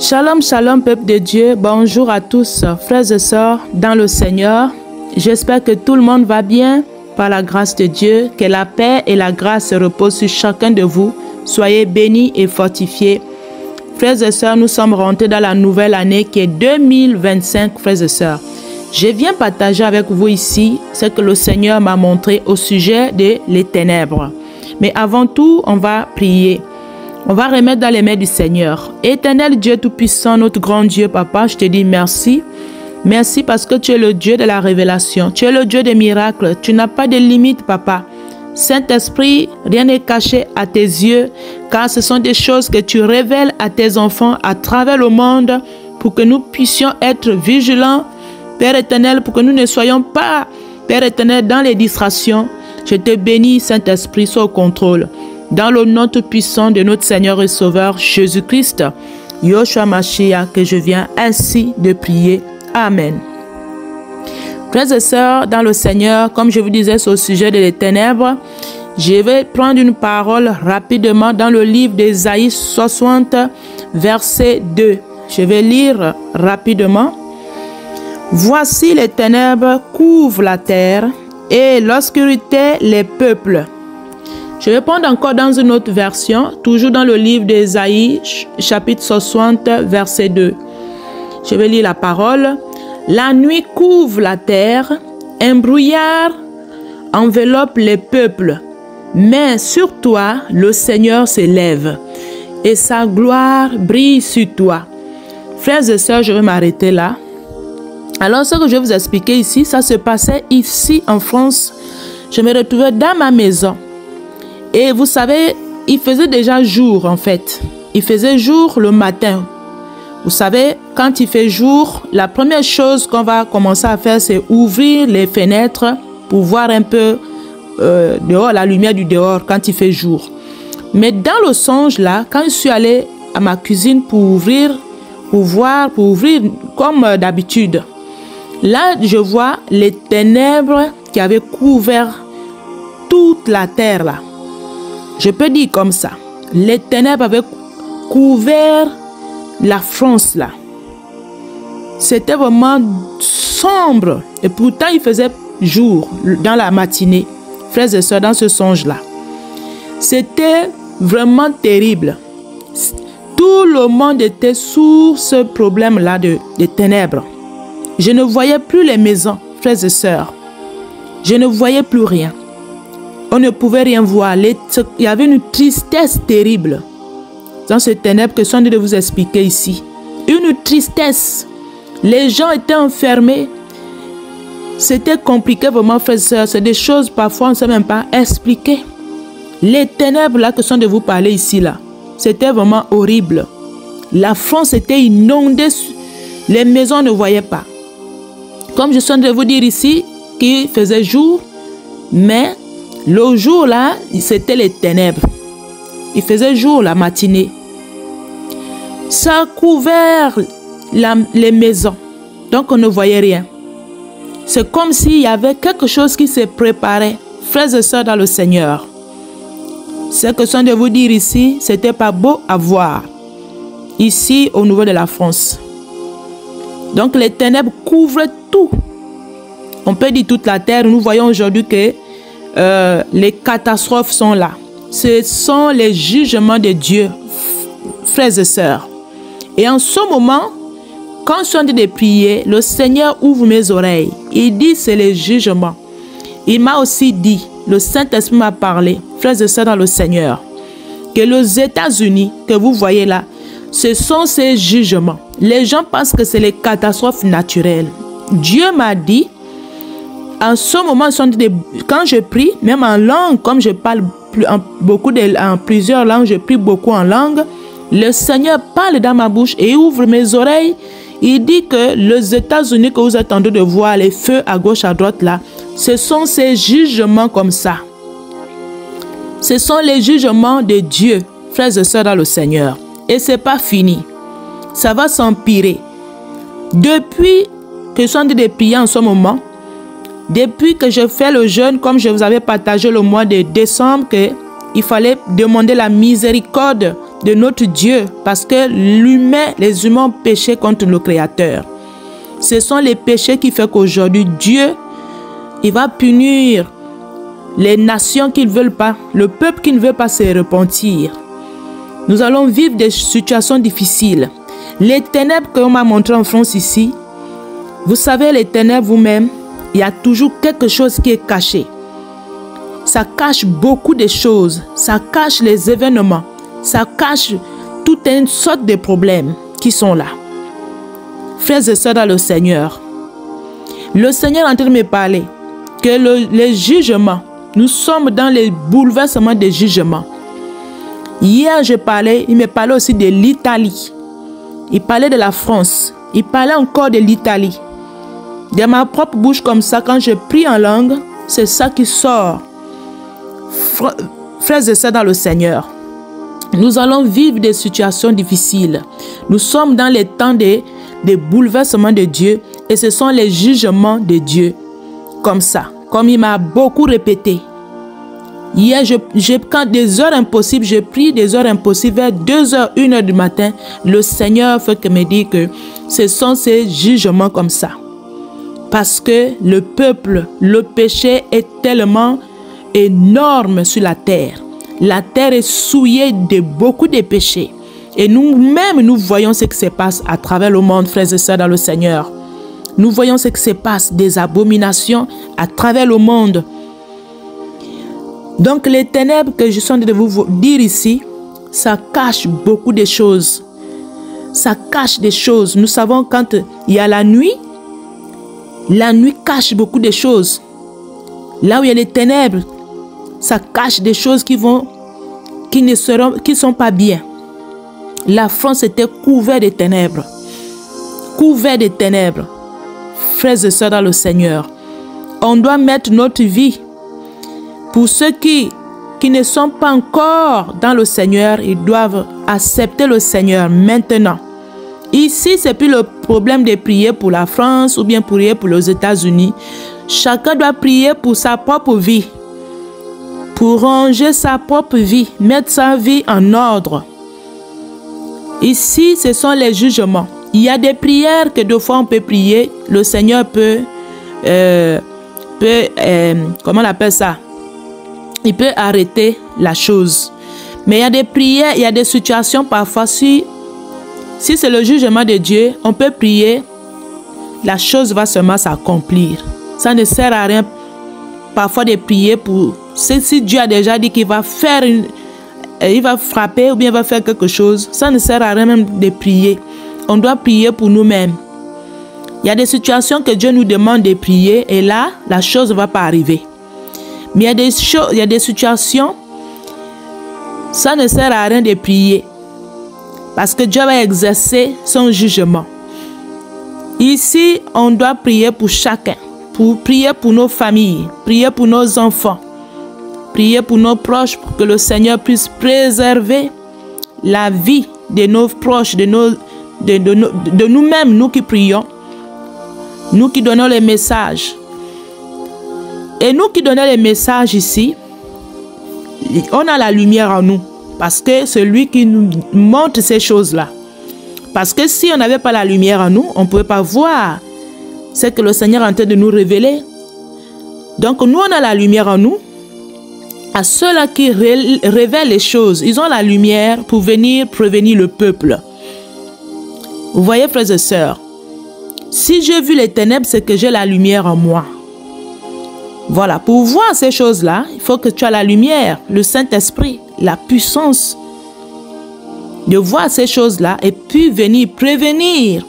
Shalom, shalom, peuple de Dieu. Bonjour à tous, frères et sœurs dans le Seigneur. J'espère que tout le monde va bien par la grâce de Dieu. Que la paix et la grâce reposent sur chacun de vous. Soyez bénis et fortifiés. Frères et sœurs, nous sommes rentrés dans la nouvelle année qui est 2025, frères et sœurs. Je viens partager avec vous ici ce que le Seigneur m'a montré au sujet des ténèbres. Mais avant tout, on va prier. On va remettre dans les mains du Seigneur. Éternel Dieu Tout-Puissant, notre grand Dieu, Papa, je te dis merci. Merci parce que tu es le Dieu de la révélation. Tu es le Dieu des miracles. Tu n'as pas de limite, Papa. Saint-Esprit, rien n'est caché à tes yeux, car ce sont des choses que tu révèles à tes enfants à travers le monde pour que nous puissions être vigilants, Père éternel, pour que nous ne soyons pas, Père éternel, dans les distractions. Je te bénis, Saint-Esprit, sois au contrôle. Dans le nom tout puissant de notre Seigneur et Sauveur Jésus-Christ, Yoshua Mashiach, que je viens ainsi de prier. Amen. Frères et sœurs, dans le Seigneur, comme je vous disais sur le sujet des ténèbres, je vais prendre une parole rapidement dans le livre d'Ésaïe 60, verset 2. Je vais lire rapidement. Voici les ténèbres couvrent la terre et l'obscurité les peuples. Je vais prendre encore dans une autre version, toujours dans le livre d'Ésaïe, chapitre 60, verset 2. Je vais lire la parole. La nuit couvre la terre, un brouillard enveloppe les peuples. Mais sur toi, le Seigneur s'élève et sa gloire brille sur toi. Frères et sœurs, je vais m'arrêter là. Alors, ce que je vais vous expliquer ici, ça se passait ici en France. Je me retrouvais dans ma maison. Et vous savez, il faisait déjà jour en fait. Il faisait jour le matin. Vous savez, quand il fait jour, la première chose qu'on va commencer à faire, c'est ouvrir les fenêtres pour voir un peu dehors, la lumière du dehors quand il fait jour. Mais dans le songe là, quand je suis allée à ma cuisine pour ouvrir comme d'habitude, là je vois les ténèbres qui avaient couvert toute la terre là. Je peux dire comme ça. Les ténèbres avaient couvert la France là. C'était vraiment sombre. Et pourtant, il faisait jour dans la matinée. Frères et sœurs, dans ce songe-là. C'était vraiment terrible. Tout le monde était sous ce problème-là de ténèbres. Je ne voyais plus les maisons, frères et sœurs. Je ne voyais plus rien. On ne pouvait rien voir. Il y avait une tristesse terrible dans ce ténèbre que je suis en train de vous expliquer ici. Une tristesse. Les gens étaient enfermés. C'était compliqué vraiment, frères et sœurs. C'est des choses parfois on ne sait même pas expliquer. Les ténèbres là que je suis en train de vous parler ici là, c'était vraiment horrible. La France était inondée. Les maisons ne voyaient pas. Comme je suis en train de vous dire ici, qu'il faisait jour, mais le jour là, c'était les ténèbres. Il faisait jour la matinée. Ça a couvert les maisons. Donc on ne voyait rien. C'est comme s'il y avait quelque chose qui se préparait. Frères et sœurs dans le Seigneur. Ce que je suis en train de vous dire ici, c'était pas beau à voir. Ici au niveau de la France. Donc les ténèbres couvrent tout. On peut dire toute la terre. Nous voyons aujourd'hui que les catastrophes sont là. Ce sont les jugements de Dieu, frères et sœurs. Et en ce moment, quand je suis en train de prier, le Seigneur ouvre mes oreilles. Il dit c'est les jugements. Il m'a aussi dit, le Saint-Esprit m'a parlé, frères et sœurs dans le Seigneur, que les États-Unis que vous voyez là, ce sont ces jugements. Les gens pensent que c'est les catastrophes naturelles. Dieu m'a dit, en ce moment, quand je prie, même en langue, comme je parle en plusieurs langues, je prie beaucoup en langue, le Seigneur parle dans ma bouche et ouvre mes oreilles. Il dit que les États-Unis que vous êtes en train de voir, les feux à gauche, à droite là, ce sont ces jugements comme ça. Ce sont les jugements de Dieu, frères et sœurs dans le Seigneur. Et ce n'est pas fini. Ça va s'empirer. Depuis que je suis en train de prier en ce moment, depuis que je fais le jeûne, comme je vous avais partagé le mois de décembre, qu'il fallait demander la miséricorde de notre Dieu parce que les humains ont péché contre le Créateur. Ce sont les péchés qui font qu'aujourd'hui, Dieu, il va punir les nations qui ne veulent pas, le peuple qui ne veut pas se repentir. Nous allons vivre des situations difficiles. Les ténèbres qu'on m'a montrées en France ici, vous savez, les ténèbres vous-même, il y a toujours quelque chose qui est caché. Ça cache beaucoup de choses. Ça cache les événements. Ça cache toute une sorte de problèmes qui sont là. Frères et sœurs dans le Seigneur est en train de me parler que les jugements, nous sommes dans les bouleversements des jugements. Hier, il me parlait aussi de l'Italie. Il parlait de la France. Il parlait encore de l'Italie. De ma propre bouche comme ça, quand je prie en langue, c'est ça qui sort. Frères et sœurs dans le Seigneur, nous allons vivre des situations difficiles. Nous sommes dans les temps des bouleversements de Dieu et ce sont les jugements de Dieu. Comme ça, comme il m'a beaucoup répété. Hier, quand des heures impossibles, je prie des heures impossibles vers 2h, 1h du matin. Le Seigneur fait que me dit que ce sont ces jugements comme ça. Parce que le peuple, le péché est tellement énorme sur la terre. La terre est souillée de beaucoup de péchés. Et nous-mêmes, nous voyons ce qui se passe à travers le monde, frères et sœurs dans le Seigneur. Nous voyons ce qui se passe, des abominations à travers le monde. Donc les ténèbres que je suis en train de vous dire ici, ça cache beaucoup de choses. Ça cache des choses. Nous savons quand il y a la nuit cache beaucoup de choses. Là où il y a les ténèbres, ça cache des choses qui sont pas bien. La France était couverte de ténèbres. Couverte de ténèbres. Frères et sœurs dans le Seigneur, on doit mettre notre vie. Pour ceux qui ne sont pas encore dans le Seigneur, ils doivent accepter le Seigneur maintenant. Ici, ce n'est plus le problème de prier pour la France ou bien prier pour les États-Unis. Chacun doit prier pour sa propre vie. Pour ranger sa propre vie, mettre sa vie en ordre. Ici, ce sont les jugements. Il y a des prières que deux fois on peut prier. Le Seigneur peut comment on appelle ça? Il peut arrêter la chose. Mais il y a des prières, il y a des situations parfois, si c'est le jugement de Dieu, on peut prier, la chose va seulement s'accomplir. Ça ne sert à rien parfois de prier pour... Si Dieu a déjà dit qu'il va faire il va frapper ou bien il va faire quelque chose, ça ne sert à rien même de prier. On doit prier pour nous-mêmes. Il y a des situations que Dieu nous demande de prier et là, la chose ne va pas arriver. Mais il y a des situations, ça ne sert à rien de prier. Parce que Dieu va exercer son jugement. Ici, on doit prier pour chacun. Prier pour nos familles, prier pour nos enfants. Prier pour nos proches pour que le Seigneur puisse préserver la vie de nos proches, de nous-mêmes, nous qui prions. Nous qui donnons les messages. Et nous qui donnons les messages ici, on a la lumière en nous. Parce que c'est lui qui nous montre ces choses-là. Parce que si on n'avait pas la lumière en nous, on ne pouvait pas voir ce que le Seigneur est en train de nous révéler. Donc nous, on a la lumière en nous. À ceux-là qui révèlent les choses, ils ont la lumière pour venir prévenir le peuple. Vous voyez, frères et sœurs, si j'ai vu les ténèbres, c'est que j'ai la lumière en moi. Voilà, pour voir ces choses-là, il faut que tu aies la lumière, le Saint-Esprit, la puissance de voir ces choses-là et puis venir prévenir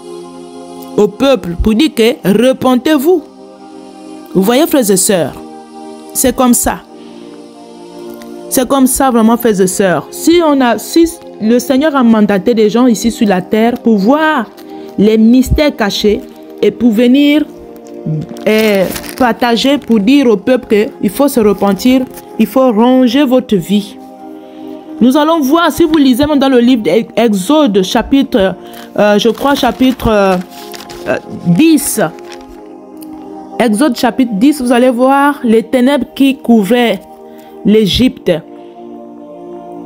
au peuple pour dire que repentez-vous. Vous voyez, frères et sœurs, c'est comme ça. C'est comme ça vraiment, frères et sœurs. Si le Seigneur a mandaté des gens ici sur la terre pour voir les mystères cachés et pour venir partager, pour dire au peuple qu'il faut se repentir, il faut ranger votre vie. Nous allons voir, si vous lisez dans le livre d'Exode, chapitre, je crois, chapitre 10. Exode, chapitre 10, vous allez voir les ténèbres qui couvraient l'Égypte.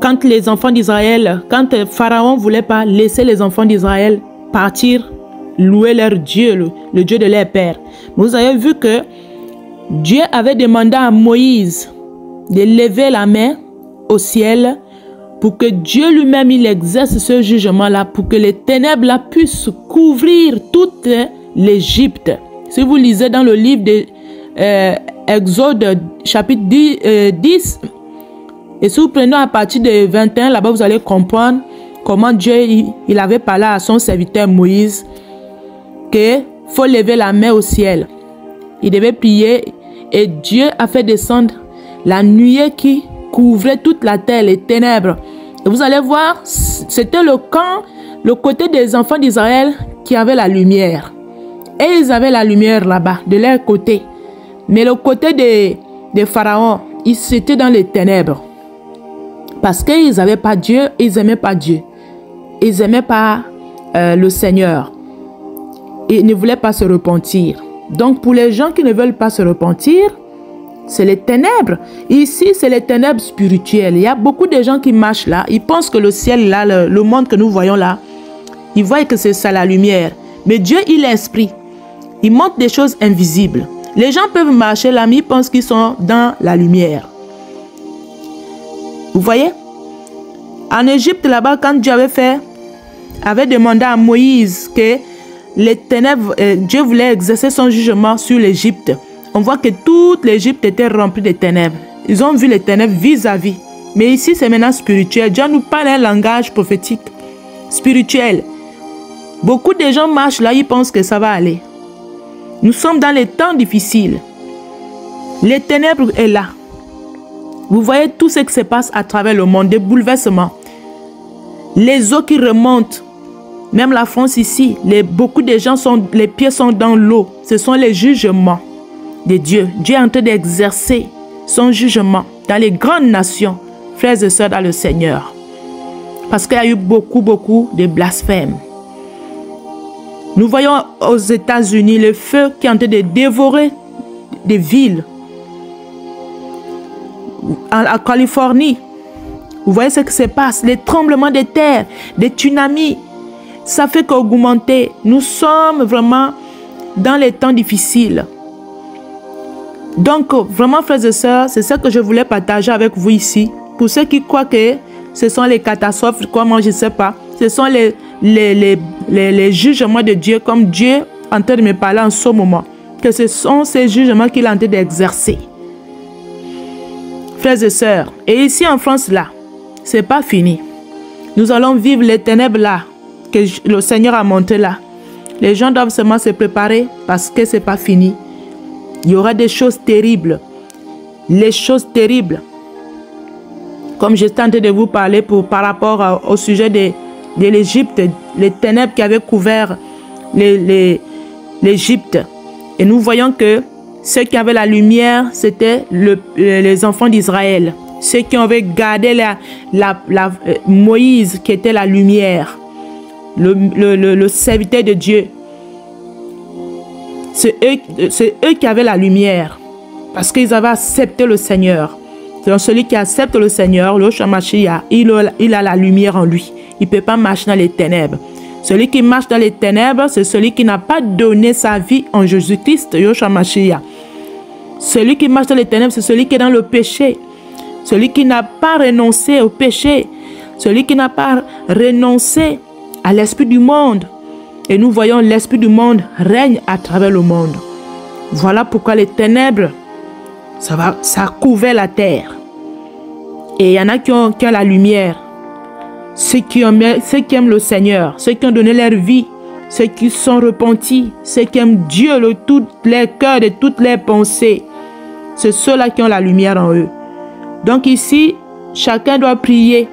quand les enfants d'Israël, quand Pharaon ne voulait pas laisser les enfants d'Israël partir, louer leur Dieu, le Dieu de leur père. Vous avez vu que Dieu avait demandé à Moïse de lever la main au ciel pour que Dieu lui-même il exerce ce jugement-là, pour que les ténèbres là puissent couvrir toute l'Égypte. Si vous lisez dans le livre de Exode chapitre 10, et si vous prenez à partir de 21, là-bas vous allez comprendre comment Dieu il avait parlé à son serviteur Moïse qu'il faut lever la main au ciel. Il devait prier et Dieu a fait descendre la nuée qui couvrait toute la terre, les ténèbres. Et vous allez voir, c'était le camp, le côté des enfants d'Israël qui avait la lumière. Et ils avaient la lumière là-bas, de leur côté. Mais le côté des pharaons, ils étaient dans les ténèbres. Parce qu'ils n'avaient pas Dieu, ils n'aimaient pas Dieu. Ils n'aimaient pas le Seigneur. Ils ne voulaient pas se repentir. Donc pour les gens qui ne veulent pas se repentir, c'est les ténèbres. Ici, c'est les ténèbres spirituelles. Il y a beaucoup de gens qui marchent là. Ils pensent que le ciel là, le monde que nous voyons là, ils voient que c'est ça la lumière. Mais Dieu, il est esprit. Il montre des choses invisibles. Les gens peuvent marcher là, mais ils pensent qu'ils sont dans la lumière. Vous voyez? En Égypte, là-bas, quand Dieu avait demandé à Moïse que les ténèbres, Dieu voulait exercer son jugement sur l'Égypte. On voit que toute l'Égypte était remplie de ténèbres. Ils ont vu les ténèbres vis-à-vis. Mais ici, c'est maintenant spirituel. Dieu nous parle un langage prophétique, spirituel. Beaucoup de gens marchent là, ils pensent que ça va aller. Nous sommes dans les temps difficiles. Les ténèbres sont là. Vous voyez tout ce qui se passe à travers le monde, des bouleversements. Les eaux qui remontent. Même la France ici, beaucoup de gens, les pieds sont dans l'eau. Ce sont les jugements de Dieu. Dieu est en train d'exercer son jugement dans les grandes nations, frères et sœurs dans le Seigneur. Parce qu'il y a eu beaucoup de blasphèmes. Nous voyons aux États-Unis le feu qui est en train de dévorer des villes. En Californie, vous voyez ce qui se passe, les tremblements de terre, des tsunamis. Ça fait qu'augmenter. Nous sommes vraiment dans les temps difficiles. Donc, vraiment, frères et sœurs, c'est ça que je voulais partager avec vous ici. Pour ceux qui croient que ce sont les catastrophes, comment je ne sais pas. Ce sont les jugements de Dieu, comme Dieu est en train de me parler en ce moment. Que ce sont ces jugements qu'il est en train d'exercer. Frères et sœurs, et ici en France, là, ce n'est pas fini. Nous allons vivre les ténèbres là, que le Seigneur a montré là. Les gens doivent seulement se préparer parce que ce n'est pas fini. Il y aura des choses terribles. Les choses terribles. Comme je tentais de vous parler par rapport au sujet de l'Égypte, les ténèbres qui avaient couvert l'Égypte. Et nous voyons que ceux qui avaient la lumière, c'était les enfants d'Israël. Ceux qui avaient gardé Moïse, qui était la lumière. Le serviteur de Dieu. C'est eux qui avaient la lumière. Parce qu'ils avaient accepté le Seigneur. Donc celui qui accepte le Seigneur, le Shamashia, il a la lumière en lui. Il ne peut pas marcher dans les ténèbres. Celui qui marche dans les ténèbres, c'est celui qui n'a pas donné sa vie en Jésus-Christ, Yoshua Mashiach. Celui qui marche dans les ténèbres, c'est celui qui est dans le péché. Celui qui n'a pas renoncé au péché. Celui qui n'a pas renoncé à l'esprit du monde. Et nous voyons l'esprit du monde règne à travers le monde. Voilà pourquoi les ténèbres, ça couvert la terre. Et il y en a qui ont la lumière. Ceux qui aiment le Seigneur, ceux qui ont donné leur vie, ceux qui sont repentis, ceux qui aiment Dieu de tous les cœurs, de toutes les pensées. C'est ceux-là qui ont la lumière en eux. Donc ici, chacun doit prier.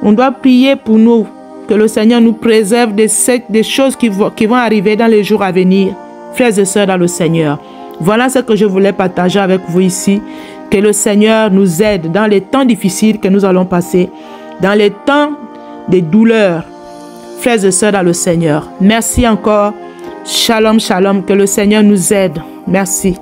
On doit prier pour nous, que le Seigneur nous préserve des choses qui vont arriver dans les jours à venir. Frères et sœurs dans le Seigneur. Voilà ce que je voulais partager avec vous ici. Que le Seigneur nous aide dans les temps difficiles que nous allons passer. Dans les temps de douleurs, frères et sœurs dans le Seigneur. Merci encore. Shalom, shalom. Que le Seigneur nous aide. Merci.